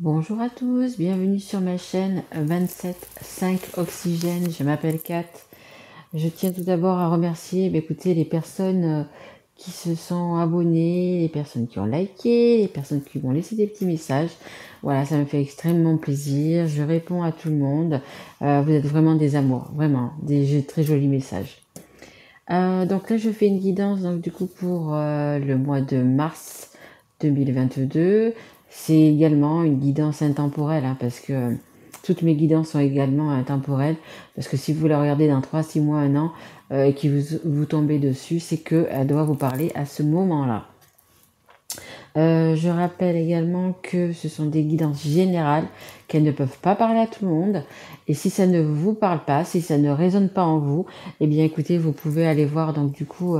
Bonjour à tous, bienvenue sur ma chaîne 27.5 Oxygène, je m'appelle Kat. Je tiens tout d'abord à remercier écoutez, les personnes qui se sont abonnées, les personnes qui ont liké, les personnes qui m'ont laissé des petits messages. Voilà, ça me fait extrêmement plaisir, je réponds à tout le monde. Vous êtes vraiment des amours, vraiment, des très jolis messages. Donc là, je fais une guidance donc, du coup pour le mois de mars 2022. C'est également une guidance intemporelle parce que toutes mes guidances sont également intemporelles. Parce que si vous la regardez dans 3, 6 mois, 1 an et que vous tombez dessus, c'est qu'elle doit vous parler à ce moment-là. Je rappelle également que ce sont des guidances générales, qu'elles ne peuvent pas parler à tout le monde. Et si ça ne vous parle pas, si ça ne résonne pas en vous, eh bien écoutez, vous pouvez aller voir donc du coup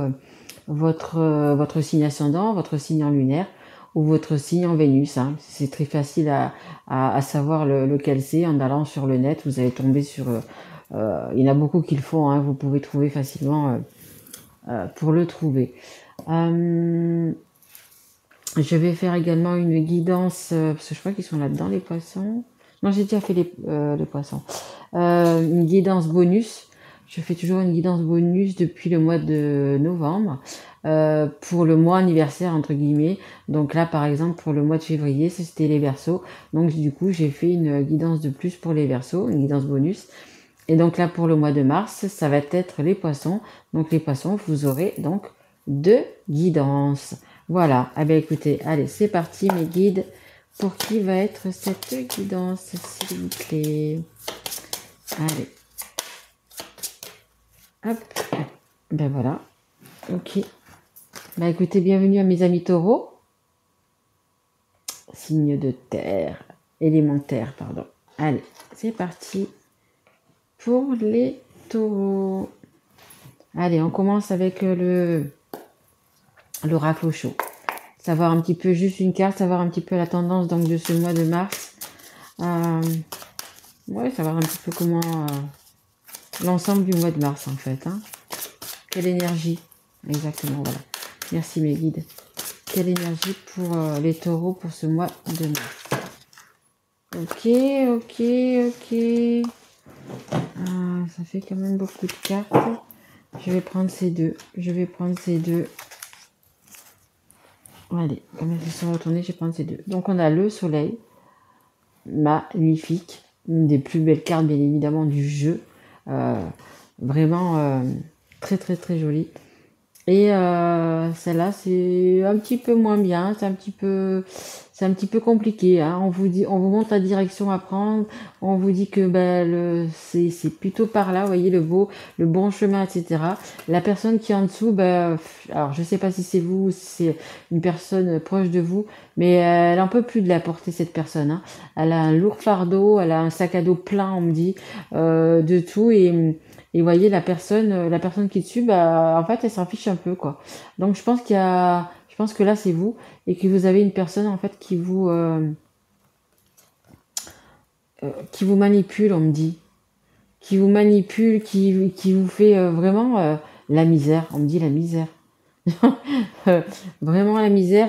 votre signe ascendant, votre signe en lunaire ou votre signe en Vénus. C'est très facile à savoir lequel c'est en allant sur le net. Vous allez tomber sur... il y en a beaucoup qui le font, vous pouvez trouver facilement pour le trouver. Je vais faire également une guidance, parce que je crois qu'ils sont là-dedans, les poissons. Non, j'ai déjà fait les poissons. Une guidance bonus. Je fais toujours une guidance bonus depuis le mois de novembre, pour le mois anniversaire, entre guillemets. Donc là, par exemple, pour le mois de février, c'était les Verseaux. Donc du coup, j'ai fait une guidance de plus pour les Verseaux, une guidance bonus. Et donc là, pour le mois de mars, ça va être les poissons. Donc les poissons, vous aurez donc 2 guidances. Voilà, eh bien écoutez, allez, c'est parti mes guides. Pour qui va être cette guidance, s'il vous plaît? Allez. Hop. Ben voilà. Ok. Ben écoutez, bienvenue à mes amis taureaux. Signe de terre. Élémentaire, pardon. Allez, c'est parti pour les taureaux. Allez, on commence avec l'oracle au chaud. Savoir un petit peu, juste une carte, savoir un petit peu la tendance donc de ce mois de mars. Ouais, savoir un petit peu comment l'ensemble du mois de mars en fait. Quelle énergie? Exactement, voilà. Merci mes guides. Quelle énergie pour les taureaux pour ce mois de mars? Ok, ok, ok. Ça fait quand même beaucoup de cartes. Je vais prendre ces deux. Je vais prendre ces deux. Allez, comme elles se sont retournées, je vais prendre ces deux. Donc on a le soleil. Magnifique. Une des plus belles cartes, bien évidemment, du jeu. Vraiment très, très, très jolie. Et celle-là, c'est un petit peu moins bien. C'est un petit peu compliqué. On vous montre la direction à prendre. On vous dit que c'est plutôt par là, vous voyez, le bon chemin, etc. La personne qui est en dessous, alors je sais pas si c'est vous ou si c'est une personne proche de vous, mais elle en peut plus de la porter, cette personne. Elle a un lourd fardeau, elle a un sac à dos plein, on me dit, de tout. Et vous voyez, la personne qui est dessus, en fait, elle s'en fiche un peu, quoi. Donc, je pense que là, c'est vous, et que vous avez une personne, en fait, qui vous manipule, on me dit. Qui vous manipule, qui vous fait vraiment la misère. On me dit la misère. Vraiment la misère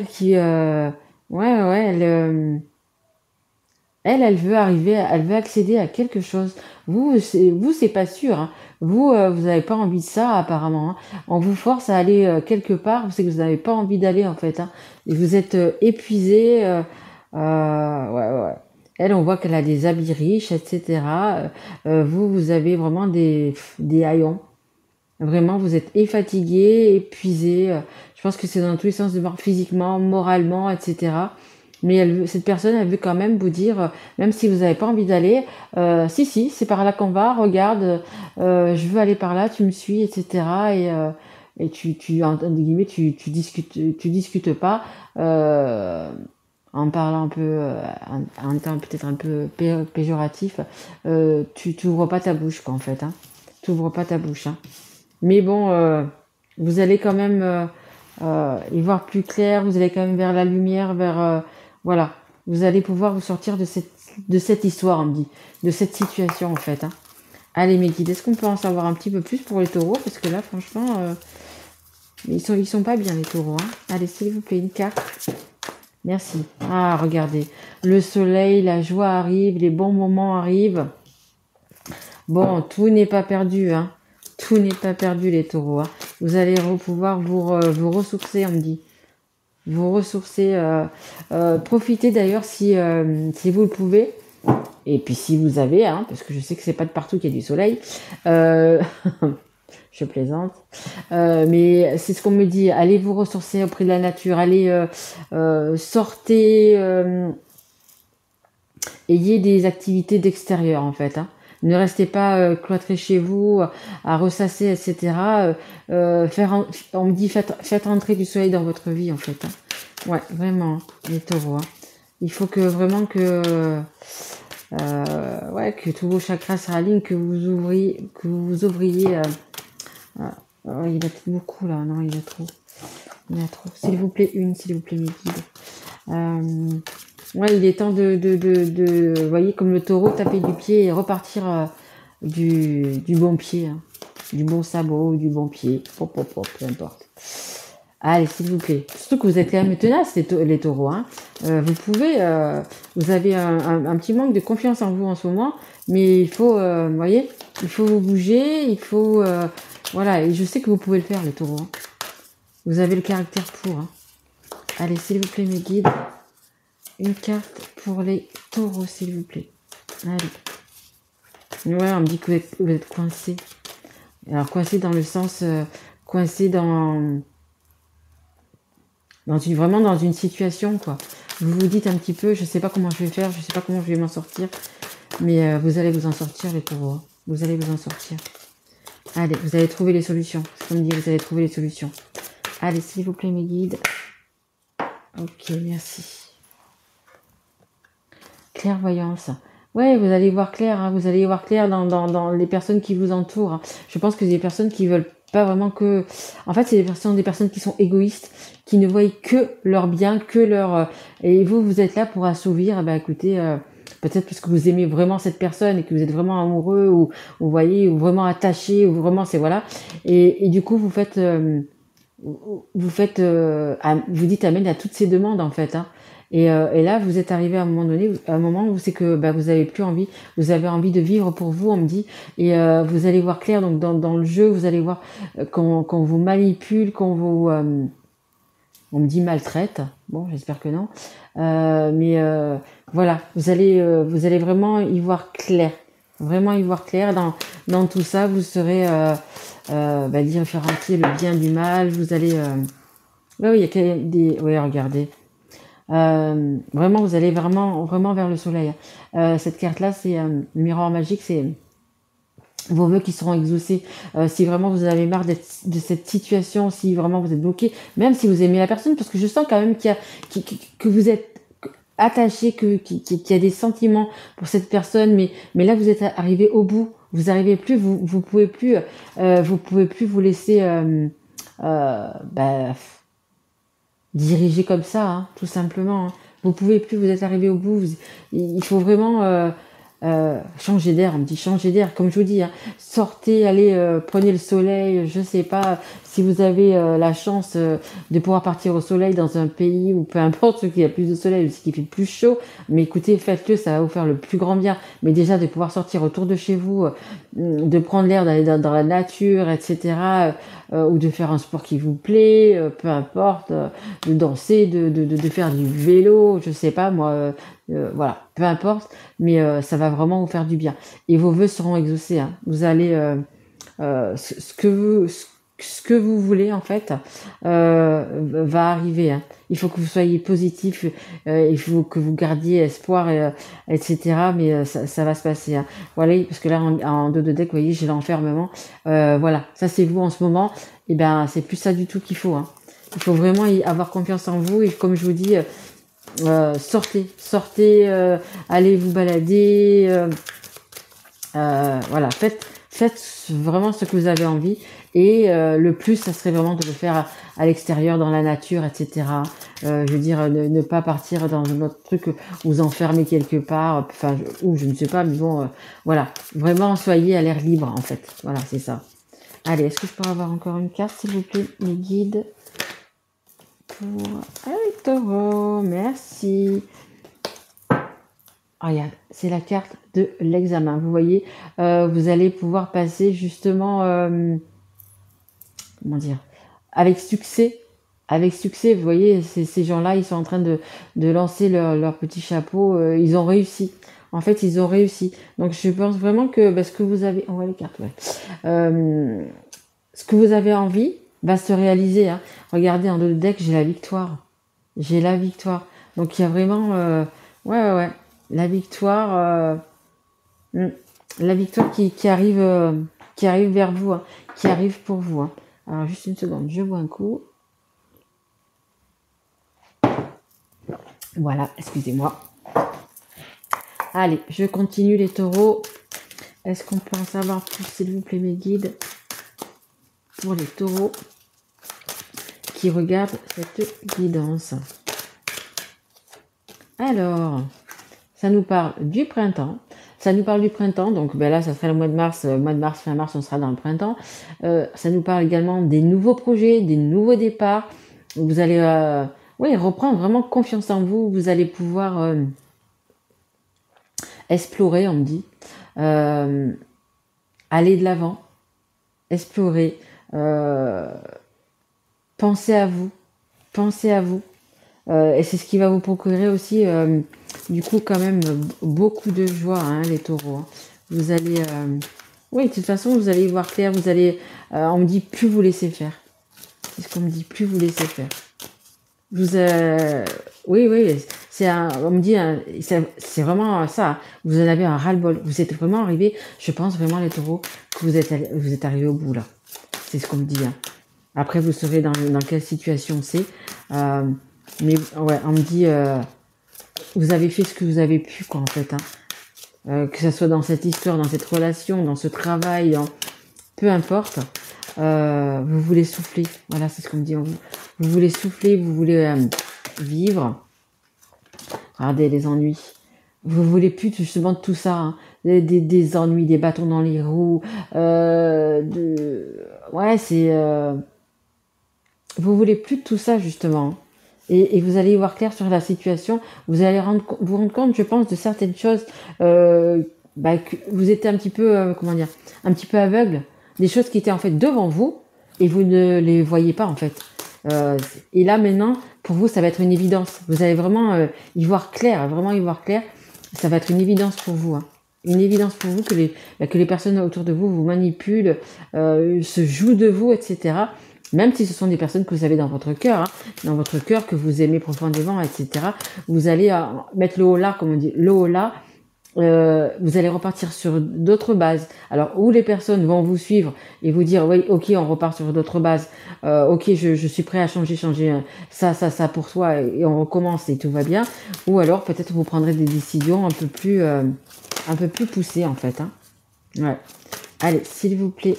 ouais, elle veut elle veut accéder à quelque chose. Vous, c'est pas sûr. Vous n'avez pas envie de ça, apparemment. On vous force à aller quelque part, c'est que vous n'avez pas envie d'aller, en fait. Et vous êtes épuisé. Ouais. Elle, on voit qu'elle a des habits riches, etc. Vous avez vraiment des haillons. Vraiment, vous êtes fatigué, épuisé. Je pense que c'est dans tous les sens de mort, physiquement, moralement, etc. Mais cette personne, elle veut quand même vous dire, même si vous n'avez pas envie d'aller, si, c'est par là qu'on va, regarde, je veux aller par là, tu me suis, etc. Et entre guillemets, tu discutes pas, en parlant un peu, en temps peut-être un peu péjoratif, tu n'ouvres pas ta bouche, quoi, en fait. Tu n'ouvres pas ta bouche. Mais bon, vous allez quand même y voir plus clair, vous allez quand même vers la lumière, voilà. Vous allez pouvoir vous sortir de cette histoire, on me dit, de cette situation en fait. Allez mes guides, est-ce qu'on peut en savoir un petit peu plus pour les taureaux? Parce que là, franchement, ils sont pas bien les taureaux. Allez, s'il vous plaît, une carte. Merci. Ah, regardez. Le soleil, la joie arrive, les bons moments arrivent. Bon, tout n'est pas perdu, hein. Tout n'est pas perdu, les taureaux, hein. Vous allez pouvoir vous ressourcer, on me dit. Vous ressourcer. Profitez d'ailleurs si vous le pouvez. Et puis si vous avez, hein, parce que je sais que c'est pas de partout qu'il y a du soleil. Je plaisante. Mais c'est ce qu'on me dit. Allez vous ressourcer auprès de la nature. Allez sortez. Ayez des activités d'extérieur en fait. Hein. Ne restez pas cloîtrés chez vous, à ressasser, etc. On me dit faites rentrer du soleil dans votre vie en fait. Hein. Ouais, vraiment, les taureaux. Hein. Il faut que vraiment que tous vos chakras se ralignent, que vous ouvriez. Il y a beaucoup là, non, il y a trop. Il y a trop. S'il vous plaît, s'il vous plaît, mes guides. Ouais, il est temps vous voyez, comme le taureau, taper du pied et repartir du bon pied, hein, du bon sabot ou du bon pied, peu importe. Allez, s'il vous plaît. Surtout que vous êtes quand même tenaces, les taureaux. Hein. Vous avez un petit manque de confiance en vous en ce moment, mais il faut, vous voyez, il faut vous bouger, il faut, voilà, et je sais que vous pouvez le faire, les taureaux. Hein. Vous avez le caractère pour. Hein. Allez, s'il vous plaît, mes guides. Une carte pour les taureaux, s'il vous plaît. Allez. Ouais, on me dit que vous êtes coincé. Alors, coincé dans le sens... coincé vraiment dans une situation, quoi. Vous vous dites un petit peu, je sais pas comment je vais faire, je sais pas comment je vais m'en sortir. Mais vous allez vous en sortir, les taureaux. Hein. Vous allez vous en sortir. Allez, vous allez trouver les solutions. C'est comme dit, vous allez trouver les solutions. Allez, s'il vous plaît, mes guides. Ok, merci. Clairvoyance. Ouais, vous allez voir clair, hein, vous allez voir clair dans les personnes qui vous entourent. Hein. Je pense que c'est des personnes qui veulent pas vraiment que... En fait, c'est des personnes qui sont égoïstes, qui ne voient que leur bien, que leur... Et vous êtes là pour assouvir, écoutez, peut-être parce que vous aimez vraiment cette personne et que vous êtes vraiment amoureux ou vous voyez, ou vraiment attaché, ou vraiment, c'est voilà. Et du coup, vous dites amen à toutes ces demandes, en fait, hein. Et là, vous êtes arrivé à un moment donné, un moment où c'est que vous avez plus envie, vous avez envie de vivre pour vous, on me dit, et vous allez voir clair. Donc dans le jeu, vous allez voir qu'on vous manipule, qu'on vous, on me dit maltraite. Bon, j'espère que non. Mais voilà, vous allez vraiment y voir clair, vraiment y voir clair dans tout ça. Vous serez différencier le bien du mal. Vous allez, oui, il y a quand même des, oui, regardez. Vraiment, vous allez vraiment vers le soleil. Cette carte-là, c'est miroir magique, c'est vos vœux qui seront exaucés. Si vraiment vous avez marre de cette situation, si vraiment vous êtes bloqué, même si vous aimez la personne, parce que je sens quand même que vous êtes attaché, qu'il y a des sentiments pour cette personne, mais là vous êtes arrivé au bout. Vous arrivez plus, vous pouvez plus vous laisser diriger comme ça, hein, tout simplement. Hein. Vous pouvez plus, vous êtes arrivé au bout. Il faut vraiment changer d'air. On me dit changer d'air, comme je vous dis. Hein. Sortez, allez, prenez le soleil. Je sais pas si vous avez la chance de pouvoir partir au soleil dans un pays où peu importe ce qu'il y a plus de soleil ou ce qui fait plus chaud. Mais écoutez, faites-le, ça va vous faire le plus grand bien. Mais déjà de pouvoir sortir autour de chez vous, de prendre l'air, d'aller dans la nature, etc. Ou de faire un sport qui vous plaît, peu importe, de danser, de faire du vélo, je sais pas moi, voilà, peu importe, mais ça va vraiment vous faire du bien. Et vos vœux seront exaucés. Hein. Vous allez ce que vous voulez en fait va arriver. Hein. Il faut que vous soyez positif, il faut que vous gardiez espoir, etc. Mais ça va se passer. Hein. Voilà, parce que là en dos de deck, vous voyez, j'ai l'enfermement. Voilà, ça c'est vous en ce moment. Et c'est plus ça du tout qu'il faut. Hein. Il faut vraiment avoir confiance en vous et comme je vous dis, sortez, allez vous balader. Voilà, faites vraiment ce que vous avez envie. Et le plus, ça serait vraiment de le faire à l'extérieur, dans la nature, etc. Je veux dire, ne pas partir dans un autre truc, vous enfermer quelque part, enfin, ou je ne sais pas, mais bon, voilà. Vraiment, soyez à l'air libre, en fait. Voilà, c'est ça. Allez, est-ce que je peux avoir encore une carte, s'il vous plaît, mes guides? pour les taureaux. Merci. Ah, c'est la carte de l'examen. Vous voyez, vous allez pouvoir passer justement, comment dire, avec succès. Avec succès, vous voyez, ces gens-là, ils sont en train de lancer leur petit chapeau. Ils ont réussi. En fait, ils ont réussi. Donc, je pense vraiment que ce que vous avez... On voit les cartes, ouais. Ce que vous avez envie va se réaliser. Hein. Regardez, en dos de deck, j'ai la victoire. J'ai la victoire. Donc, il y a vraiment... ouais. La victoire... la victoire qui arrive vers vous. Hein, qui arrive pour vous. Hein. Alors, juste une seconde. Je bois un coup. Voilà, excusez-moi. Allez, je continue les taureaux. Est-ce qu'on peut en savoir plus, s'il vous plaît, mes guides, pour les taureaux qui regardent cette guidance? Alors, ça nous parle du printemps. Ça nous parle du printemps, donc là, ça sera le mois de mars. Mois de mars, fin mars, on sera dans le printemps. Ça nous parle également des nouveaux projets, des nouveaux départs. Vous allez reprendre vraiment confiance en vous. Vous allez pouvoir explorer, on me dit. Aller de l'avant. Explorer. Pensez à vous. Pensez à vous. Et c'est ce qui va vous procurer aussi, du coup, quand même, beaucoup de joie, hein, les taureaux. Hein. Vous allez... oui, de toute façon, vous allez y voir clair. Vous allez... on me dit plus vous laisser faire. C'est ce qu'on me dit, plus vous laisser faire. Oui, on me dit, c'est vraiment ça. Vous en avez un ras-le-bol. Vous êtes vraiment arrivé, je pense vraiment, les taureaux, que vous êtes arrivé au bout, là. C'est ce qu'on me dit. Hein. Après, vous saurez dans quelle situation c'est. Mais ouais, on me dit, vous avez fait ce que vous avez pu, quoi, en fait. Hein. Que ce soit dans cette histoire, dans cette relation, dans ce travail, peu importe. Vous voulez souffler. Voilà, c'est ce qu'on me dit. Vous voulez souffler, vous voulez vivre. Regardez les ennuis. Vous voulez plus justement de tout ça. Hein. Des ennuis, des bâtons dans les roues. Ouais, c'est... vous voulez plus de tout ça, justement. Et vous allez y voir clair sur la situation. Vous allez vous rendre compte, je pense, de certaines choses. Que vous étiez un petit peu, un petit peu aveugle. Des choses qui étaient en fait devant vous et vous ne les voyez pas, en fait. Et là, maintenant, pour vous, ça va être une évidence. Vous allez vraiment y voir clair, vraiment y voir clair. Ça va être une évidence pour vous. Hein. Une évidence pour vous que les personnes autour de vous manipulent, se jouent de vous, etc. Même si ce sont des personnes que vous avez dans votre cœur, que vous aimez profondément, etc. Vous allez mettre le haut là, comme on dit, le haut là. Vous allez repartir sur d'autres bases. Alors, où les personnes vont vous suivre et vous dire, oui, ok, on repart sur d'autres bases. Ok, je suis prêt à changer ça pour soi et on recommence et tout va bien. Ou alors, peut-être vous prendrez des décisions un peu plus poussées, en fait. Hein. Ouais. Allez, s'il vous plaît,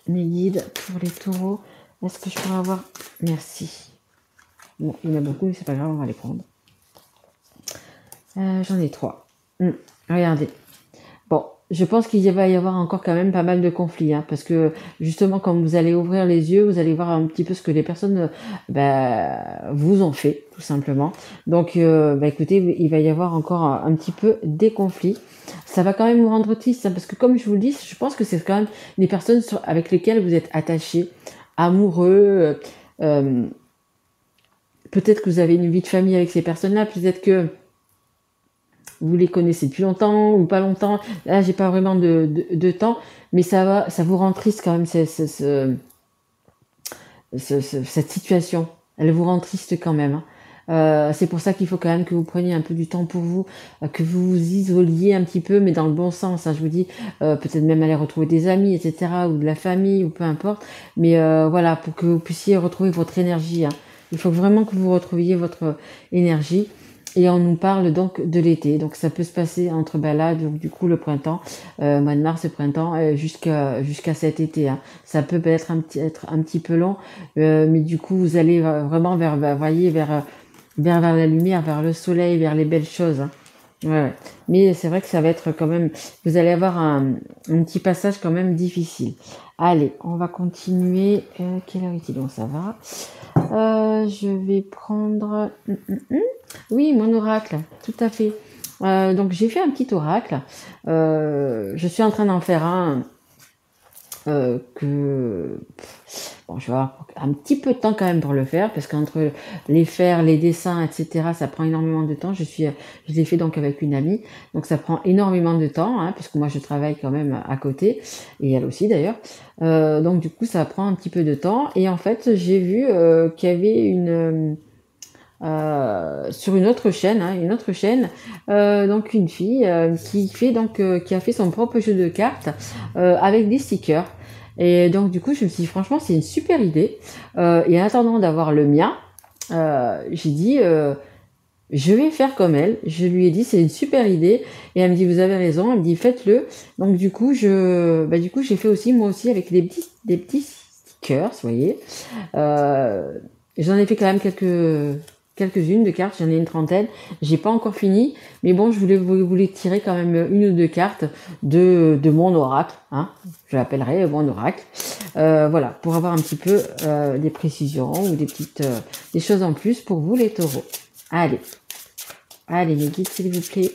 mes guides pour les taureaux, est-ce que je pourrais avoir... Merci. Bon, il y en a beaucoup, mais c'est pas grave, on va les prendre. J'en ai 3. Regardez. Bon, je pense qu'il va y avoir encore quand même pas mal de conflits, hein, parce que justement, quand vous allez ouvrir les yeux, vous allez voir un petit peu ce que les personnes vous ont fait, tout simplement. Donc, écoutez, il va y avoir encore un petit peu des conflits. Ça va quand même vous rendre triste, hein, parce que comme je vous le dis, je pense que c'est quand même des personnes avec lesquelles vous êtes attachés, amoureux. Peut-être que vous avez une vie de famille avec ces personnes-là, peut-être que vous les connaissez depuis longtemps ou pas longtemps. Là, j'ai pas vraiment de temps, mais ça vous rend triste quand même cette situation. Elle vous rend triste quand même. Hein. C'est pour ça qu'il faut quand même que vous preniez un peu du temps pour vous, que vous vous isoliez un petit peu, mais dans le bon sens. Hein, je vous dis, peut-être même aller retrouver des amis, etc., ou de la famille, ou peu importe. Mais voilà, pour que vous puissiez retrouver votre énergie. Hein. Il faut vraiment que vous retrouviez votre énergie. Et on nous parle donc de l'été. Donc ça peut se passer entre là, donc du coup le printemps, mois de mars, le printemps, jusqu'à cet été. Hein. Ça peut être un petit peu long, mais du coup vous allez vraiment vers la lumière, vers le soleil, vers les belles choses. Hein. Ouais. Mais c'est vrai que ça va être quand même, vous allez avoir un petit passage quand même difficile. Allez, on va continuer. Quelle heure est-il? Bon, ça va. Je vais prendre... Oui, mon oracle, tout à fait. Donc j'ai fait un petit oracle. Je suis en train d'en faire un que... Bon, je vais avoir un petit peu de temps quand même pour le faire, parce qu'entre les faire, les dessins, etc., ça prend énormément de temps. Je l'ai fait donc avec une amie, donc ça prend énormément de temps, hein, puisque moi je travaille quand même à côté, et elle aussi d'ailleurs. Donc du coup, ça prend un petit peu de temps. Et en fait, j'ai vu qu'il y avait sur une autre chaîne, donc une fille qui a fait son propre jeu de cartes avec des stickers. Et donc du coup, je me suis dit franchement, c'est une super idée. Et en attendant d'avoir le mien, j'ai dit je vais faire comme elle. Je lui ai dit c'est une super idée. Et elle me dit vous avez raison. Elle me dit faites-le. Donc du coup, j'ai fait aussi moi aussi avec des petits stickers, vous voyez. J'en ai fait quand même quelques-unes de cartes, j'en ai une trentaine. J'ai pas encore fini, mais bon, je voulais tirer quand même une ou deux cartes de mon oracle, hein. Je l'appellerai mon oracle. Voilà, pour avoir un petit peu des précisions ou des choses en plus pour vous les taureaux. Allez les guides s'il vous plaît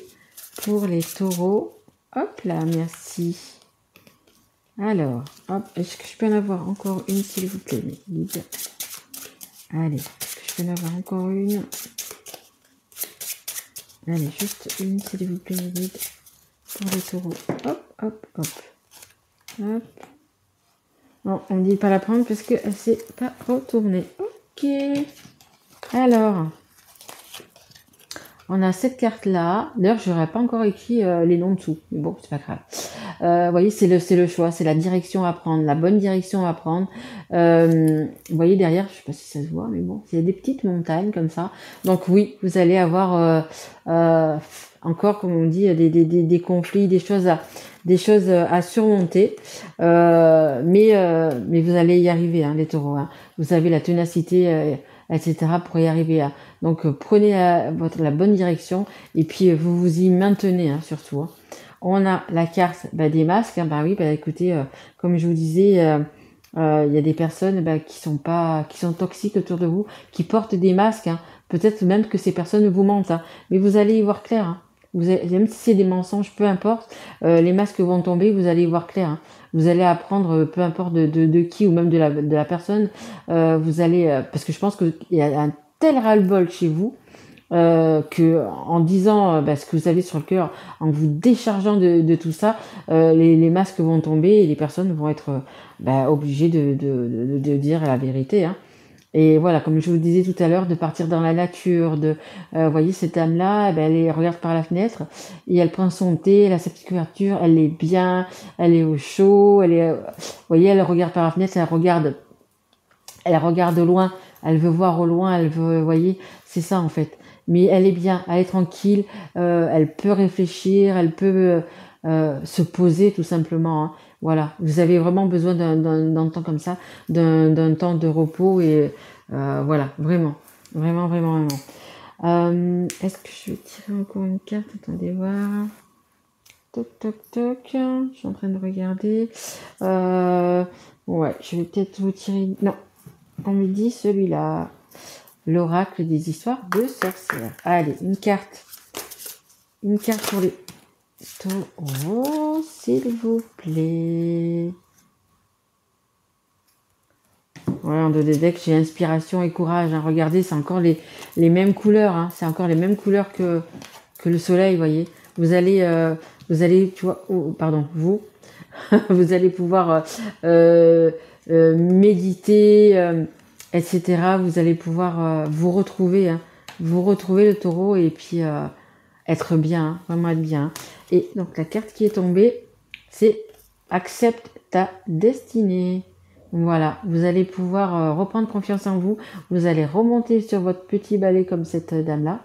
pour les taureaux. Hop là, merci. Alors, hop, est-ce que je peux en avoir encore une s'il vous plaît, mes guides? Allez, est-ce que je peux en avoir encore une? Allez, juste une, s'il vous plaît, guide, pour les taureaux. Hop, hop, hop. Hop. Bon, on ne dit pas la prendre parce qu'elle ne s'est pas retournée. Ok. Alors, on a cette carte-là. D'ailleurs, je n'aurais pas encore écrit les noms dessous. Mais bon, c'est pas grave. Vous voyez, c'est le choix, c'est la direction à prendre, la bonne direction à prendre. Vous voyez derrière, je sais pas si ça se voit, mais bon, c'est des petites montagnes comme ça. Donc oui, vous allez avoir encore, comme on dit, des conflits, des choses à surmonter. Mais vous allez y arriver, hein, les taureaux. Hein. Vous avez la ténacité, etc. pour y arriver. Hein. Donc prenez la bonne direction et puis vous vous y maintenez, hein, surtout. Hein. On a la carte des masques. Hein, oui, écoutez, comme je vous disais, il y a des personnes qui sont toxiques autour de vous, qui portent des masques. Hein. Peut-être même que ces personnes vous mentent, hein, mais vous allez y voir clair. Hein. Même si c'est des mensonges, peu importe, les masques vont tomber, vous allez y voir clair. Hein. Vous allez apprendre, peu importe de qui ou même de la personne, vous allez, parce que je pense qu'il y a un tel ras-le-bol chez vous. Que en disant ce que vous avez sur le cœur, en vous déchargeant de tout ça, les masques vont tomber et les personnes vont être obligées de dire la vérité. Hein. Et voilà, comme je vous disais tout à l'heure, de partir dans la nature, voyez, cette dame-là, elle regarde par la fenêtre et elle prend son thé, elle a sa petite couverture, elle est bien, elle est au chaud, vous voyez, elle regarde par la fenêtre, elle regarde au loin, elle veut voir au loin, elle veut, vous voyez, c'est ça en fait. Mais elle est bien, elle est tranquille, elle peut réfléchir, elle peut se poser tout simplement. Hein. Voilà, vous avez vraiment besoin d'un temps comme ça, d'un temps de repos et voilà, vraiment, vraiment, vraiment, vraiment. Est-ce que je vais tirer encore une carte? Attendez voir. Toc, toc, toc. Je suis en train de regarder. Ouais, je vais peut-être vous tirer... Non, on me dit celui-là. L'oracle des histoires de sorcières. Allez, une carte. Une carte pour les taureaux, s'il vous plaît. Ouais, en dos des decks, j'ai inspiration et courage. Hein. Regardez, c'est encore les mêmes couleurs. Hein. C'est encore les mêmes couleurs que le soleil, vous voyez. Vous allez, tu vois, pardon, vous allez pouvoir méditer, etc. Vous allez pouvoir vous retrouver, hein. Vous retrouver le taureau et puis être bien, hein, vraiment être bien. Et donc la carte qui est tombée, c'est accepte ta destinée. Voilà, vous allez pouvoir reprendre confiance en vous. Vous allez remonter sur votre petit balai comme cette dame-là.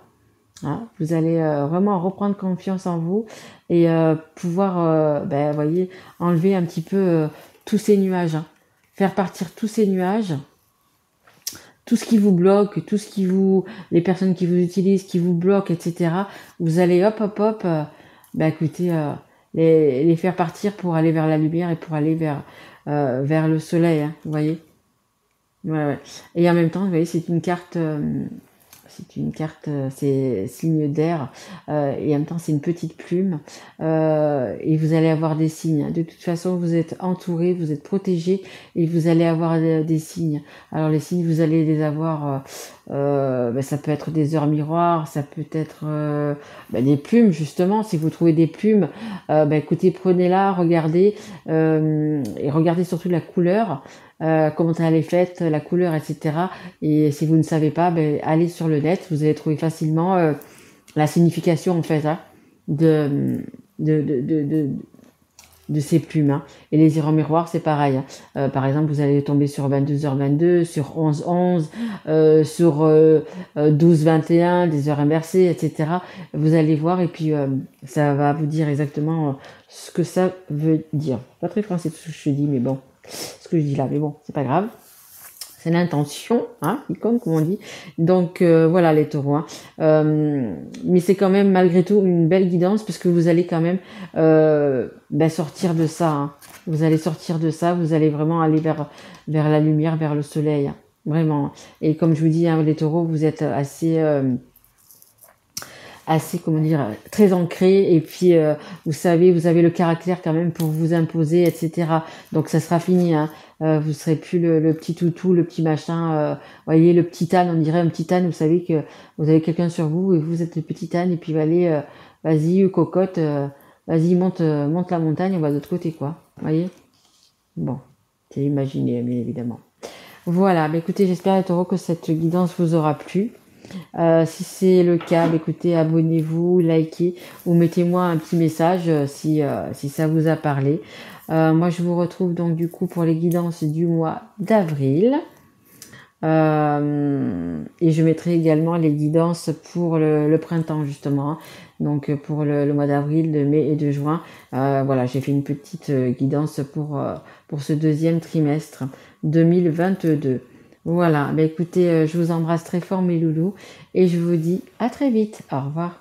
Hein, vous allez vraiment reprendre confiance en vous et pouvoir, voyez, enlever un petit peu tous ces nuages. Hein. Faire partir tous ces nuages. Tout ce qui vous bloque, les personnes qui vous utilisent, qui vous bloquent, etc. Vous allez hop, écoutez, les faire partir pour aller vers la lumière et pour aller vers le soleil, hein, vous voyez. Ouais, ouais. Et en même temps, vous voyez, c'est signe d'air, et en même temps, c'est une petite plume, et vous allez avoir des signes. De toute façon, vous êtes entouré, vous êtes protégé et vous allez avoir des signes. Alors les signes, vous allez les avoir, bah, ça peut être des heures miroirs, ça peut être bah, des plumes, justement. Si vous trouvez des plumes, bah, écoutez, prenez-la, regardez, et regardez surtout la couleur, comment elle est faite, la couleur, etc. Et si vous ne savez pas, ben, allez sur le net, vous allez trouver facilement la signification en fait, hein, de, de, de, de, de, de ces plumes, hein. Et les erreurs miroirs, c'est pareil, hein. Par exemple, vous allez tomber sur 22h22, sur 11h11, sur 12h21, des heures inversées, etc. Vous allez voir et puis ça va vous dire exactement ce que ça veut dire. Pas très français tout ce que je dis, mais bon, ce que je dis là, mais bon, c'est pas grave. C'est l'intention, hein, qui compte, comme on dit. Donc voilà les taureaux, hein. Mais c'est quand même malgré tout une belle guidance parce que vous allez quand même ben, sortir de ça, hein. Vous allez sortir de ça, vous allez vraiment aller vers la lumière, vers le soleil, hein. Vraiment. Et comme je vous dis, hein, les taureaux, vous êtes assez, comment dire, très ancré et puis vous savez, vous avez le caractère quand même pour vous imposer, etc. Donc ça sera fini, hein. Vous serez plus le petit toutou, le petit machin, voyez, le petit âne, on dirait un petit âne, vous savez que vous avez quelqu'un sur vous et vous êtes le petit âne et puis allez, vas-y, cocotte, vas-y, monte la montagne, on va de l'autre côté, quoi, voyez. Bon, c'est imaginé, bien évidemment. Voilà, bah écoutez, j'espère les taureaux que cette guidance vous aura plu. Si c'est le cas, bah écoutez, abonnez-vous, likez ou mettez-moi un petit message si ça vous a parlé. Moi, je vous retrouve donc du coup pour les guidances du mois d'avril. Et je mettrai également les guidances pour le printemps justement, hein. Donc pour le mois d'avril, de mai et de juin. Voilà, j'ai fait une petite guidance pour ce deuxième trimestre 2022. Voilà, bah écoutez, je vous embrasse très fort mes loulous et je vous dis à très vite. Au revoir.